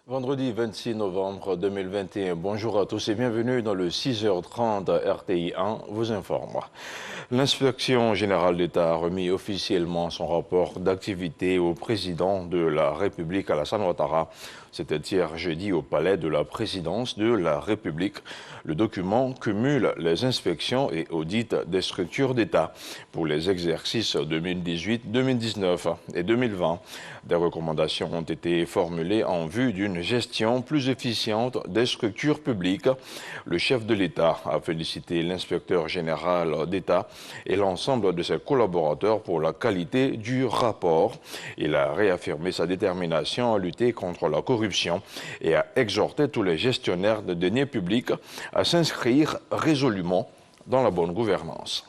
Vendredi 26 novembre 2021. Bonjour à tous et bienvenue dans le 6h30 RTI 1 vous informe. L'inspection générale d'État a remis officiellement son rapport d'activité au président de la République, Alassane Ouattara. C'était hier jeudi au palais de la présidence de la République. Le document cumule les inspections et audits des structures d'État pour les exercices 2018, 2019 et 2020. Des recommandations ont été formulées en vue d'une gestion plus efficiente des structures publiques. Le chef de l'État a félicité l'inspecteur général d'État et l'ensemble de ses collaborateurs pour la qualité du rapport. Il a réaffirmé sa détermination à lutter contre la corruption et a exhorté tous les gestionnaires de deniers publics à s'inscrire résolument dans la bonne gouvernance.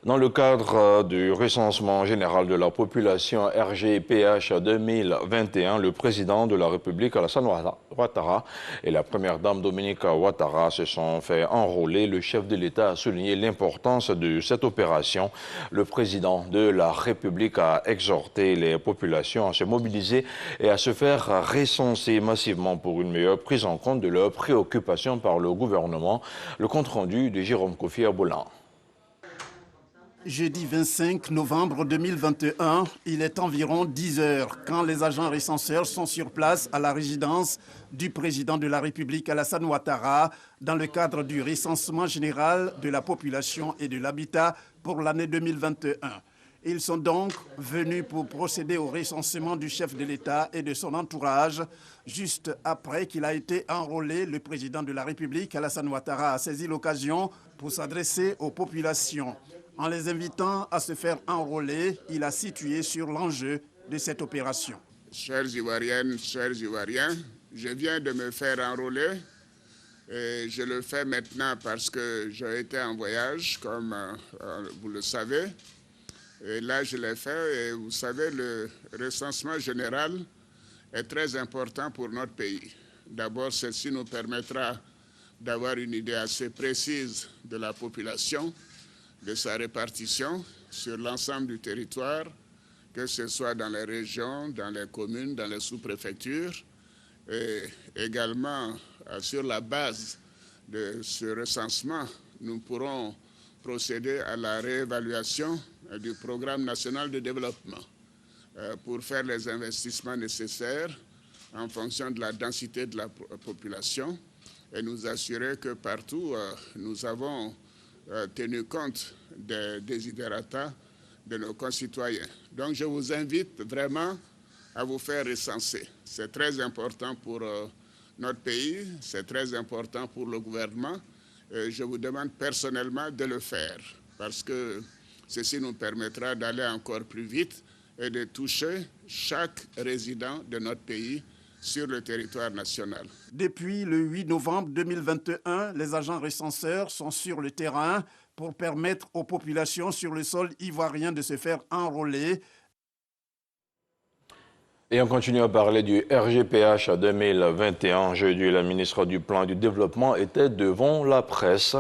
Dans le cadre du recensement général de la population RGPH 2021, le président de la République, Alassane Ouattara, et la première dame Dominique Ouattara se sont fait enrôler. Le chef de l'État a souligné l'importance de cette opération. Le président de la République a exhorté les populations à se mobiliser et à se faire recenser massivement pour une meilleure prise en compte de leurs préoccupations par le gouvernement. Le compte-rendu de Jérôme Kofi Aboulan. Jeudi 25 novembre 2021, il est environ 10 heures quand les agents recenseurs sont sur place à la résidence du président de la République Alassane Ouattara dans le cadre du recensement général de la population et de l'habitat pour l'année 2021. Ils sont donc venus pour procéder au recensement du chef de l'État et de son entourage. Juste après qu'il a été enrôlé, le président de la République Alassane Ouattara a saisi l'occasion pour s'adresser aux populations. En les invitant à se faire enrôler, il a situé sur l'enjeu de cette opération. Chères Ivoiriennes, chers Ivoiriens, je viens de me faire enrôler et je le fais maintenant parce que j'ai été en voyage, comme vous le savez. Et là, je l'ai fait et vous savez, le recensement général est très important pour notre pays. D'abord, ceci nous permettra d'avoir une idée assez précise de la population, de sa répartition sur l'ensemble du territoire, que ce soit dans les régions, dans les communes, dans les sous-préfectures, et également sur la base de ce recensement, nous pourrons procéder à la réévaluation du programme national de développement pour faire les investissements nécessaires en fonction de la densité de la population et nous assurer que partout nous avons tenu compte des desiderata de nos concitoyens. Donc je vous invite vraiment à vous faire recenser. C'est très important pour notre pays, c'est très important pour le gouvernement. Je vous demande personnellement de le faire parce que ceci nous permettra d'aller encore plus vite et de toucher chaque résident de notre pays sur le territoire national. Depuis le 8 novembre 2021, les agents recenseurs sont sur le terrain pour permettre aux populations sur le sol ivoirien de se faire enrôler. Et on continue à parler du RGPH 2021. Jeudi, la ministre du Plan du Développement était devant la presse.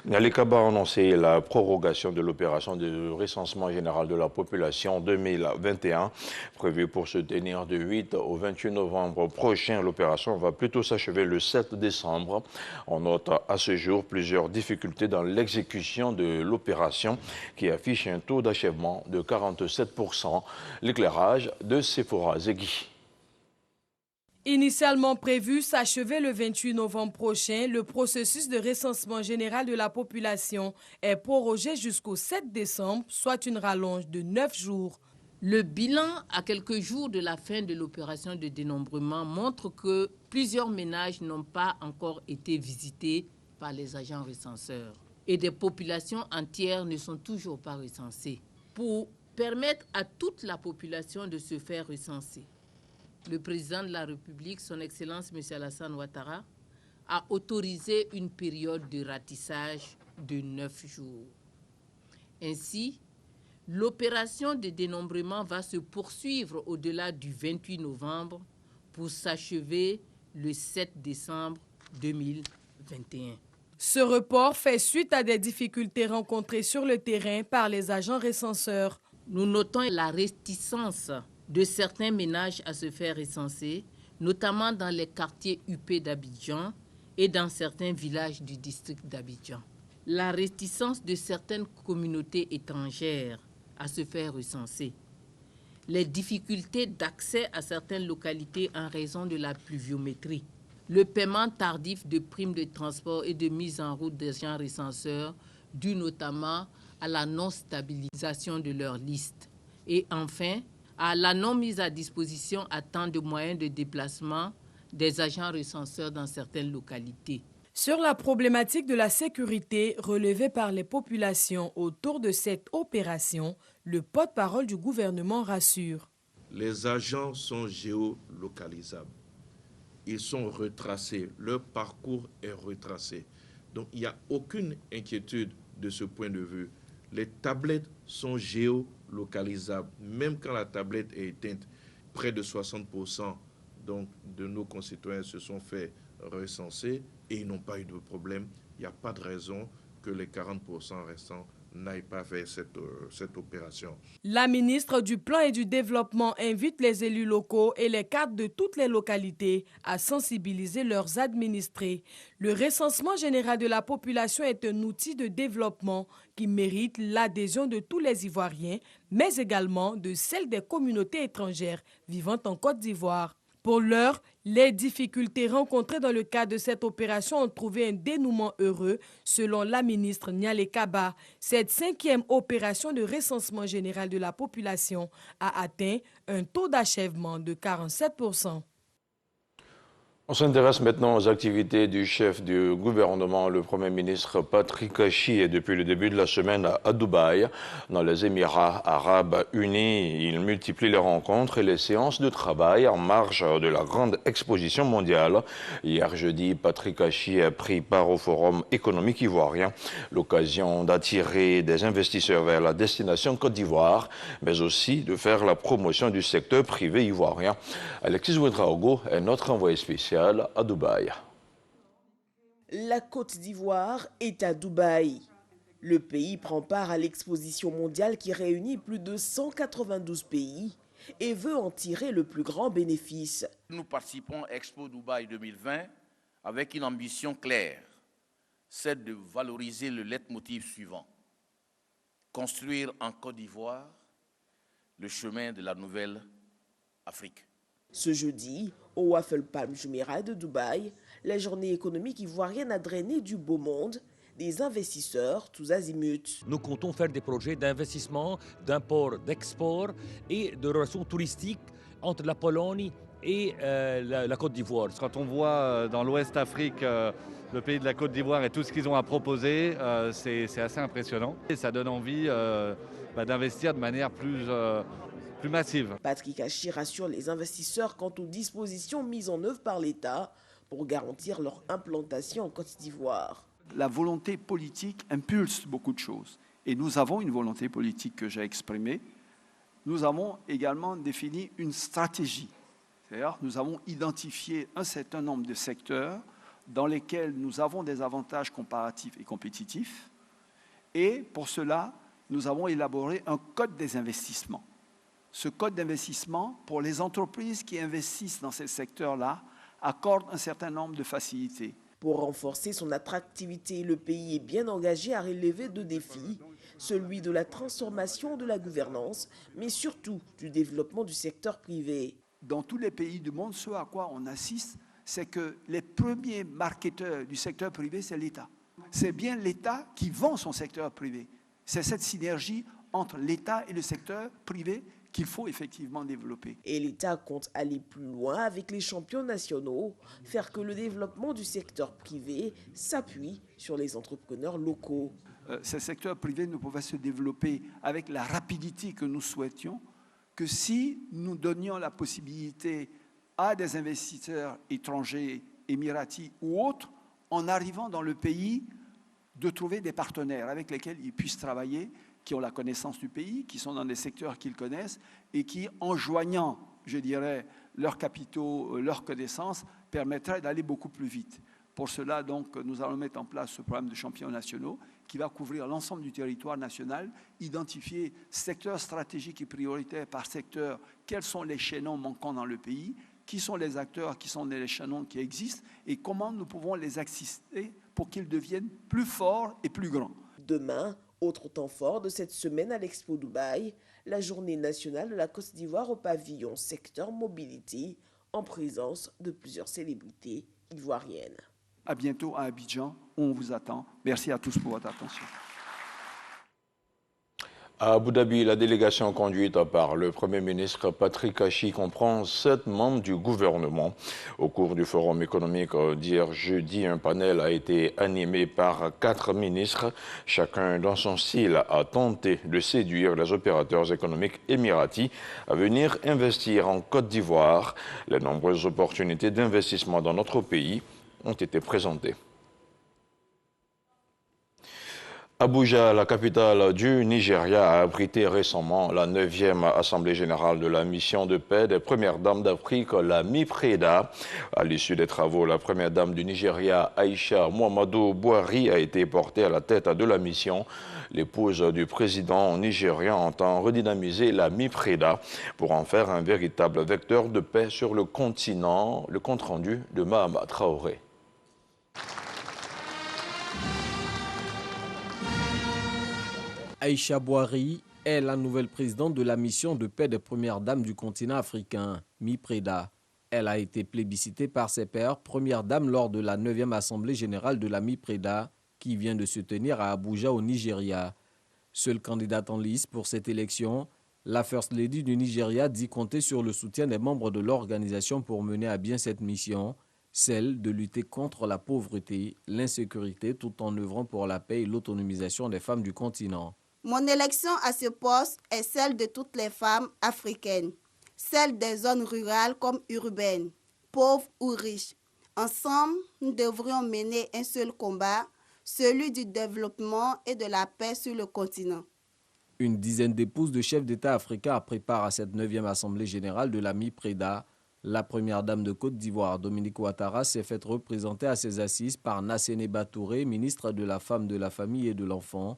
Nali Kaba a annoncé la prorogation de l'opération de recensement général de la population 2021, prévue pour se tenir du 8 au 28 novembre prochain. L'opération va plutôt s'achever le 7 décembre. On note à ce jour plusieurs difficultés dans l'exécution de l'opération qui affiche un taux d'achèvement de 47%. L'éclairage de Sephora Zegui. Initialement prévu s'achever le 28 novembre prochain, le processus de recensement général de la population est prorogé jusqu'au 7 décembre, soit une rallonge de 9 jours. Le bilan à quelques jours de la fin de l'opération de dénombrement montre que plusieurs ménages n'ont pas encore été visités par les agents recenseurs et des populations entières ne sont toujours pas recensées. Pour permettre à toute la population de se faire recenser, le président de la République, son Excellence M. Alassane Ouattara, a autorisé une période de ratissage de 9 jours. Ainsi, l'opération de dénombrement va se poursuivre au-delà du 28 novembre pour s'achever le 7 décembre 2021. Ce report fait suite à des difficultés rencontrées sur le terrain par les agents recenseurs. Nous notons la réticence de certains ménages à se faire recenser, notamment dans les quartiers huppés d'Abidjan et dans certains villages du district d'Abidjan. La réticence de certaines communautés étrangères à se faire recenser, les difficultés d'accès à certaines localités en raison de la pluviométrie, le paiement tardif de primes de transport et de mise en route des agents recenseurs, dû notamment à la non-stabilisation de leur liste. Et enfin, à la non-mise à disposition à temps de moyens de déplacement des agents recenseurs dans certaines localités. Sur la problématique de la sécurité relevée par les populations autour de cette opération, le porte-parole du gouvernement rassure. Les agents sont géolocalisables. Ils sont retracés. Leur parcours est retracé. Donc, il n'y a aucune inquiétude de ce point de vue. Les tablettes sont géolocalisables. Même quand la tablette est éteinte, près de 60% donc, de nos concitoyens se sont fait recenser et ils n'ont pas eu de problème. Il n'y a pas de raison que les 40% restants n'aillent pas vers cette opération. La ministre du Plan et du Développement invite les élus locaux et les cadres de toutes les localités à sensibiliser leurs administrés. Le recensement général de la population est un outil de développement qui mérite l'adhésion de tous les Ivoiriens, mais également de celle des communautés étrangères vivant en Côte d'Ivoire. Pour l'heure, les difficultés rencontrées dans le cadre de cette opération ont trouvé un dénouement heureux, selon la ministre Niale Kaba. Cette 5e opération de recensement général de la population a atteint un taux d'achèvement de 47%. On s'intéresse maintenant aux activités du chef du gouvernement. Le Premier ministre Patrick Achi est depuis le début de la semaine à Dubaï, dans les Émirats arabes unis. Il multiplie les rencontres et les séances de travail en marge de la grande exposition mondiale. Hier jeudi, Patrick Achi a pris part au Forum économique ivoirien, l'occasion d'attirer des investisseurs vers la destination Côte d'Ivoire, mais aussi de faire la promotion du secteur privé ivoirien. Alexis Ouedraogo est notre envoyé spécial à Dubaï. La Côte d'Ivoire est à Dubaï. Le pays prend part à l'exposition mondiale qui réunit plus de 192 pays et veut en tirer le plus grand bénéfice. Nous participons à Expo Dubaï 2020 avec une ambition claire, celle de valoriser le leitmotiv suivant: construire en Côte d'Ivoire le chemin de la nouvelle Afrique. Ce jeudi, au Waffle Palm Jumeirah de Dubaï, la journée économique ivoirienne a drainé du beau monde, des investisseurs tous azimuts. Nous comptons faire des projets d'investissement, d'import, d'export et de relations touristiques entre la Pologne et la Côte d'Ivoire. Quand on voit dans l'Ouest Afrique le pays de la Côte d'Ivoire et tout ce qu'ils ont à proposer, c'est assez impressionnant. Et ça donne envie d'investir de manière plus massive. Patrick Achi rassure les investisseurs quant aux dispositions mises en œuvre par l'État pour garantir leur implantation en Côte d'Ivoire. La volonté politique impulse beaucoup de choses. Et nous avons une volonté politique que j'ai exprimée. Nous avons également défini une stratégie. C'est-à-dire, nous avons identifié un certain nombre de secteurs dans lesquels nous avons des avantages comparatifs et compétitifs. Et pour cela, nous avons élaboré un code des investissements. Ce code d'investissement, pour les entreprises qui investissent dans ces secteurs-là, accorde un certain nombre de facilités. Pour renforcer son attractivité, le pays est bien engagé à relever deux défis, celui de la transformation de la gouvernance, mais surtout du développement du secteur privé. Dans tous les pays du monde, ce à quoi on assiste, c'est que les premiers marketeurs du secteur privé, c'est l'État. C'est bien l'État qui vend son secteur privé. C'est cette synergie entre l'État et le secteur privé qu'il faut effectivement développer. Et l'État compte aller plus loin avec les champions nationaux, faire que le développement du secteur privé s'appuie sur les entrepreneurs locaux. Ce secteur privé ne pouvait se développer avec la rapidité que nous souhaitions que si nous donnions la possibilité à des investisseurs étrangers, émiratis ou autres, en arrivant dans le pays, de trouver des partenaires avec lesquels ils puissent travailler, qui ont la connaissance du pays, qui sont dans des secteurs qu'ils connaissent et qui, en joignant, je dirais, leurs capitaux, leurs connaissances, permettraient d'aller beaucoup plus vite. Pour cela, donc, nous allons mettre en place ce programme de champions nationaux qui va couvrir l'ensemble du territoire national, identifier secteurs stratégiques et prioritaires par secteur, quels sont les chaînons manquants dans le pays, qui sont les acteurs, qui sont les chaînons qui existent et comment nous pouvons les assister pour qu'ils deviennent plus forts et plus grands. Demain, autre temps fort de cette semaine à l'Expo Dubaï, la journée nationale de la Côte d'Ivoire au pavillon secteur mobility en présence de plusieurs célébrités ivoiriennes. À bientôt à Abidjan, on vous attend. Merci à tous pour votre attention. À Abu Dhabi, la délégation conduite par le Premier ministre Patrick Hachi comprend 7 membres du gouvernement. Au cours du forum économique d'hier jeudi, un panel a été animé par 4 ministres. Chacun dans son style a tenté de séduire les opérateurs économiques émiratis à venir investir en Côte d'Ivoire. Les nombreuses opportunités d'investissement dans notre pays ont été présentées. Abuja, la capitale du Nigeria, a abrité récemment la 9e Assemblée générale de la mission de paix des Premières Dames d'Afrique, la MIPREDA. À l'issue des travaux, la Première Dame du Nigeria, Aïcha Muhammadu Buhari, a été portée à la tête de la mission. L'épouse du président nigérian entend redynamiser la MIPREDA pour en faire un véritable vecteur de paix sur le continent. Le compte-rendu de Mahama Traoré. Aïcha Buhari est la nouvelle présidente de la mission de paix des Premières Dames du continent africain, MIPREDA. Elle a été plébiscitée par ses pairs, Première Dame, lors de la 9e Assemblée générale de la MIPREDA, qui vient de se tenir à Abuja au Nigeria. Seule candidate en lice pour cette élection, la First Lady du Nigeria dit compter sur le soutien des membres de l'organisation pour mener à bien cette mission, celle de lutter contre la pauvreté, l'insécurité, tout en œuvrant pour la paix et l'autonomisation des femmes du continent. Mon élection à ce poste est celle de toutes les femmes africaines, celle des zones rurales comme urbaines, pauvres ou riches. Ensemble, nous devrions mener un seul combat, celui du développement et de la paix sur le continent. Une dizaine d'épouses de chefs d'État africains préparent à cette 9e Assemblée générale de la MIPREDA. La première dame de Côte d'Ivoire, Dominique Ouattara, s'est faite représenter à ses assises par Nassene Batouré, ministre de la Femme, de la Famille et de l'Enfant.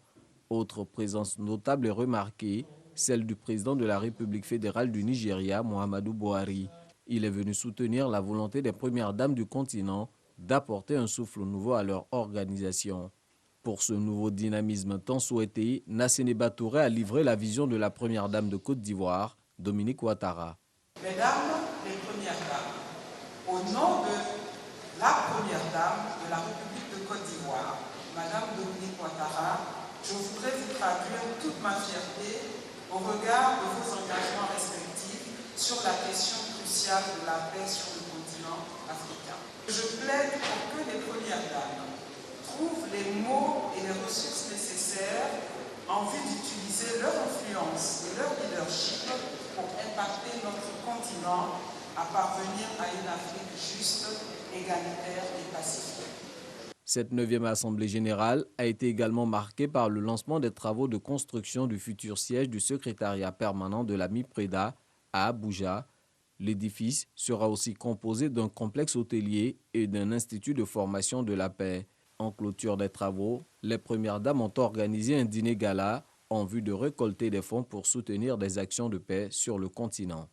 Autre présence notable et remarquée, celle du président de la République fédérale du Nigeria, Muhammadu Buhari. Il est venu soutenir la volonté des premières dames du continent d'apporter un souffle nouveau à leur organisation. Pour ce nouveau dynamisme tant souhaité, Nassene Batouré a livré la vision de la première dame de Côte d'Ivoire, Dominique Ouattara. Mesdames les premières dames, au nom de la première dame de la République de Côte d'Ivoire, Madame Dominique Ouattara, je voudrais vous traduire toute ma fierté au regard de vos engagements respectifs sur la question cruciale de la paix sur le continent africain. Je plaide pour que les premières dames trouvent les mots et les ressources nécessaires en vue d'utiliser leur influence et leur leadership pour impacter notre continent à parvenir à une Afrique juste, égalitaire et pacifique. Cette 9e Assemblée générale a été également marquée par le lancement des travaux de construction du futur siège du secrétariat permanent de la MIPREDA à Abuja. L'édifice sera aussi composé d'un complexe hôtelier et d'un institut de formation de la paix. En clôture des travaux, les premières dames ont organisé un dîner gala en vue de récolter des fonds pour soutenir des actions de paix sur le continent.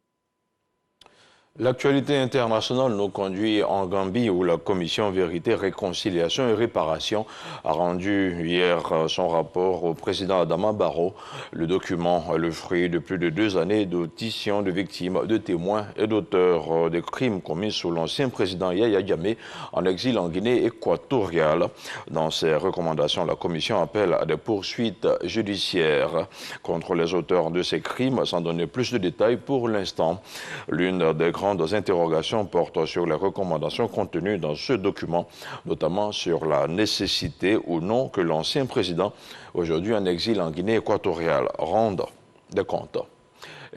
L'actualité internationale nous conduit en Gambie où la commission Vérité, Réconciliation et Réparation a rendu hier son rapport au président Adama Barrow. Le document est le fruit de plus de 2 années d'audition de victimes, de témoins et d'auteurs des crimes commis sous l'ancien président Yahya Jammeh en exil en Guinée équatoriale. Dans ses recommandations, la commission appelle à des poursuites judiciaires contre les auteurs de ces crimes, sans donner plus de détails pour l'instant. L'une des grandes interrogations portent sur les recommandations contenues dans ce document, notamment sur la nécessité ou non que l'ancien président, aujourd'hui en exil en Guinée équatoriale, rende des comptes.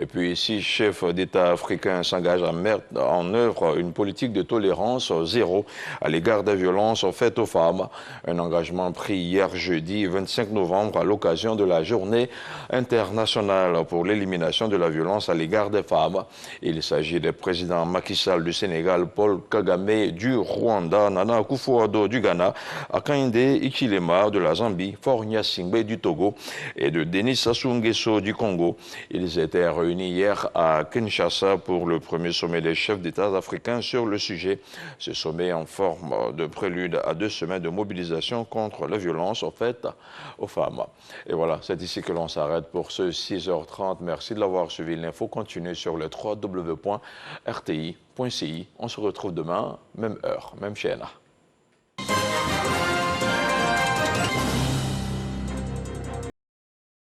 Et puis, 6 chefs d'État africains s'engagent à mettre en œuvre une politique de tolérance zéro à l'égard des violences faites aux femmes. Un engagement pris hier jeudi 25 novembre à l'occasion de la journée internationale pour l'élimination de la violence à l'égard des femmes. Il s'agit des présidents Macky Sall du Sénégal, Paul Kagame du Rwanda, Nana Akufo-Addo du Ghana, Hakainde Hichilema de la Zambie, Faure Gnassingbé du Togo et de Denis Sassou Nguesso du Congo. Ils étaient réunis hier à Kinshasa pour le premier sommet des chefs d'État africains sur le sujet. Ce sommet en forme de prélude à 2 semaines de mobilisation contre la violence faites aux femmes. Et voilà, c'est ici que l'on s'arrête pour ce 6h30. Merci de l'avoir suivi. L'info continue sur le www.rti.ci. On se retrouve demain, même heure, même chaîne.